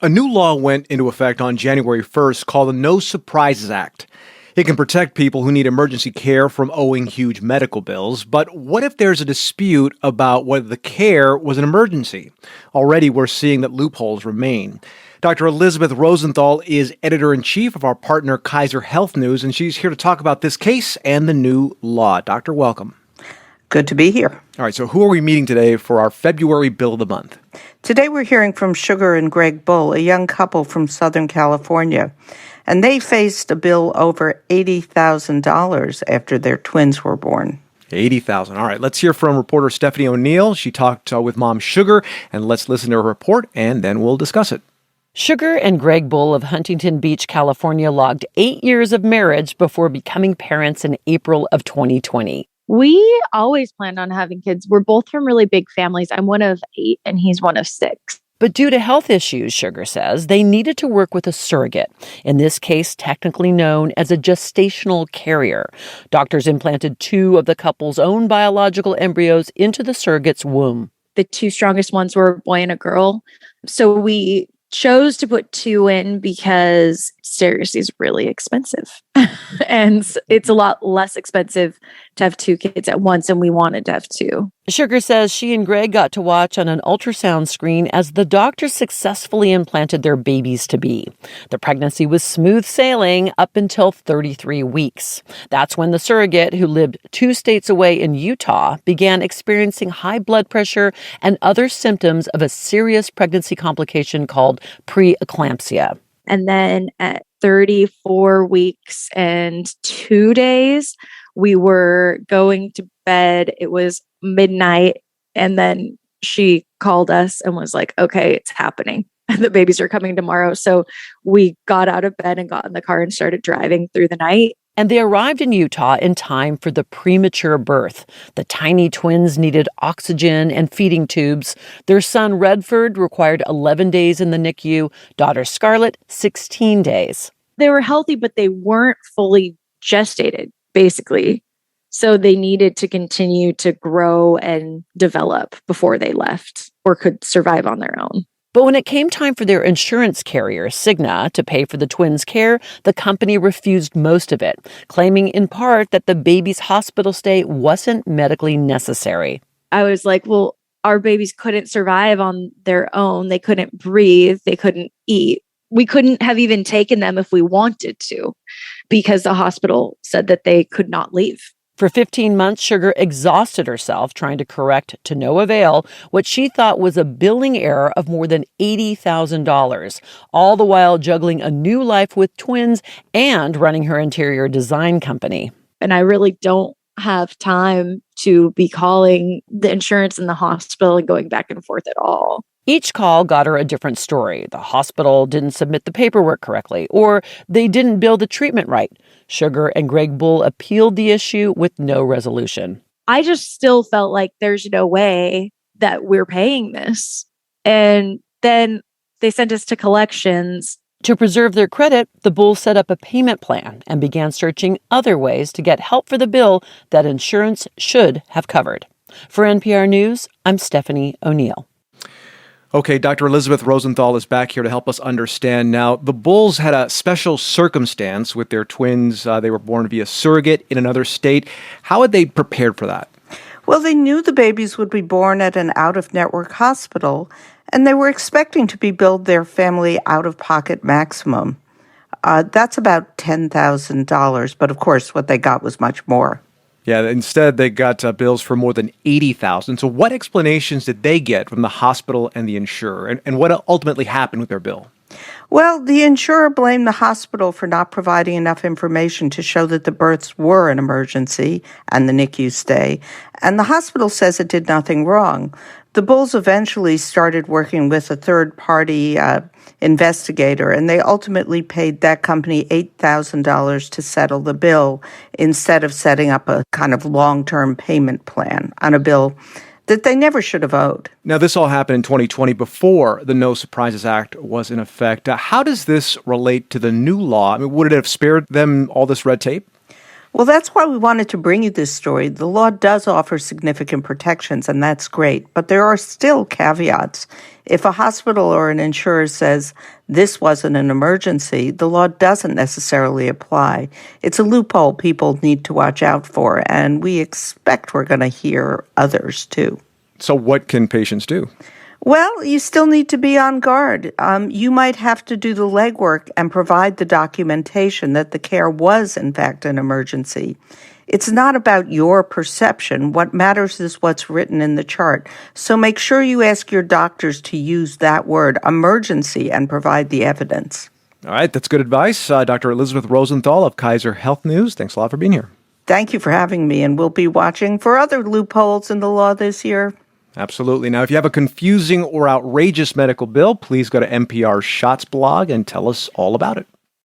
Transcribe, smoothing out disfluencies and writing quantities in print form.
A new law went into effect on January 1st called the No Surprises Act. It can protect people who need emergency care from owing huge medical bills. But what if there's a dispute about whether the care was an emergency? Already we're seeing that loopholes remain. Dr. Elizabeth Rosenthal is editor-in-chief of our partner Kaiser Health News, and she's here to talk about this case and the new law. Doctor, welcome. Good to be here. All right, so who are we meeting today for our February Bill of the Month? Today we're hearing from Sugar and Greg Bull, a young couple from Southern California. And they faced a bill over $80,000 after their twins were born. $80,000. All right, let's hear from reporter Stephanie O'Neill. She talked with Mom Sugar, and let's listen to her report, and then we'll discuss it. Sugar and Greg Bull of Huntington Beach, California, logged 8 years of marriage before becoming parents in April of 2020. We always planned on having kids. We're both from really big families. I'm one of 8 and he's one of 6. But due to health issues, Sugar says, they needed to work with a surrogate, in this case technically known as a gestational carrier. Doctors implanted 2 of the couple's own biological embryos into the surrogate's womb. The 2 strongest ones were a boy and a girl. So we chose to put 2 in because surrogacy is really expensive. And it's a lot less expensive to have 2 kids at once, and we wanted to have 2. Sugar says she and Greg got to watch on an ultrasound screen as the doctors successfully implanted their babies-to-be. The pregnancy was smooth sailing up until 33 weeks. That's when the surrogate, who lived 2 states away in Utah, began experiencing high blood pressure and other symptoms of a serious pregnancy complication called preeclampsia. And then at 34 weeks and 2 days, we were going to bed. It was midnight. And then she called us and was like, okay, it's happening. The babies are coming tomorrow. So we got out of bed and got in the car and started driving through the night. And they arrived in Utah in time for the premature birth. The tiny twins needed oxygen and feeding tubes. Their son, Redford, required 11 days in the NICU. Daughter Scarlett, 16 days. They were healthy, but they weren't fully gestated, basically. So they needed to continue to grow and develop before they left or could survive on their own. But when it came time for their insurance carrier, Cigna, to pay for the twins' care, the company refused most of it, claiming in part that the baby's hospital stay wasn't medically necessary. I was like, well, our babies couldn't survive on their own. They couldn't breathe. They couldn't eat. We couldn't have even taken them if we wanted to, because the hospital said that they could not leave. For 15 months, Sugar exhausted herself trying to correct, to no avail, what she thought was a billing error of more than $80,000, all the while juggling a new life with twins and running her interior design company. And I really don't have time to be calling the insurance in the hospital and going back and forth at all. Each call got her a different story. The hospital didn't submit the paperwork correctly, or they didn't bill the treatment right. Sugar and Greg Bull appealed the issue with no resolution. I just still felt like there's no way that we're paying this. And then they sent us to collections. To preserve their credit, the Bulls set up a payment plan and began searching other ways to get help for the bill that insurance should have covered. For NPR News, I'm Stephanie O'Neill. Okay, Dr. Elizabeth Rosenthal is back here to help us understand. Now, the Bulls had a special circumstance with their twins. They were born via surrogate in another state. How had they prepared for that? Well, they knew the babies would be born at an out-of-network hospital, and they were expecting to be billed their family out-of-pocket maximum. That's about $10,000, but of course, what they got was much more. Yeah, instead they got bills for more than $80,000. So what explanations did they get from the hospital and the insurer? And what ultimately happened with their bill? Well, the insurer blamed the hospital for not providing enough information to show that the births were an emergency and the NICU stay. And the hospital says it did nothing wrong. The Bulls eventually started working with a third-party investigator, and they ultimately paid that company $8,000 to settle the bill instead of setting up a kind of long-term payment plan on a bill that they never should have owed. Now, this all happened in 2020 before the No Surprises Act was in effect. How does this relate to the new law? I mean, would it have spared them all this red tape? Well, that's why we wanted to bring you this story. The law does offer significant protections, and that's great, but there are still caveats. If a hospital or an insurer says this wasn't an emergency, the law doesn't necessarily apply. It's a loophole people need to watch out for, and we expect we're going to hear others too. So what can patients do? Well, you still need to be on guard. You might have to do the legwork and provide the documentation that the care was, in fact, an emergency. It's not about your perception. What matters is what's written in the chart. So make sure you ask your doctors to use that word, emergency, and provide the evidence. All right, that's good advice. Dr. Elizabeth Rosenthal of Kaiser Health News, thanks a lot for being here. Thank you for having me, and we'll be watching for other loopholes in the law this year. Absolutely. Now, if you have a confusing or outrageous medical bill, please go to NPR's Shots blog and tell us all about it.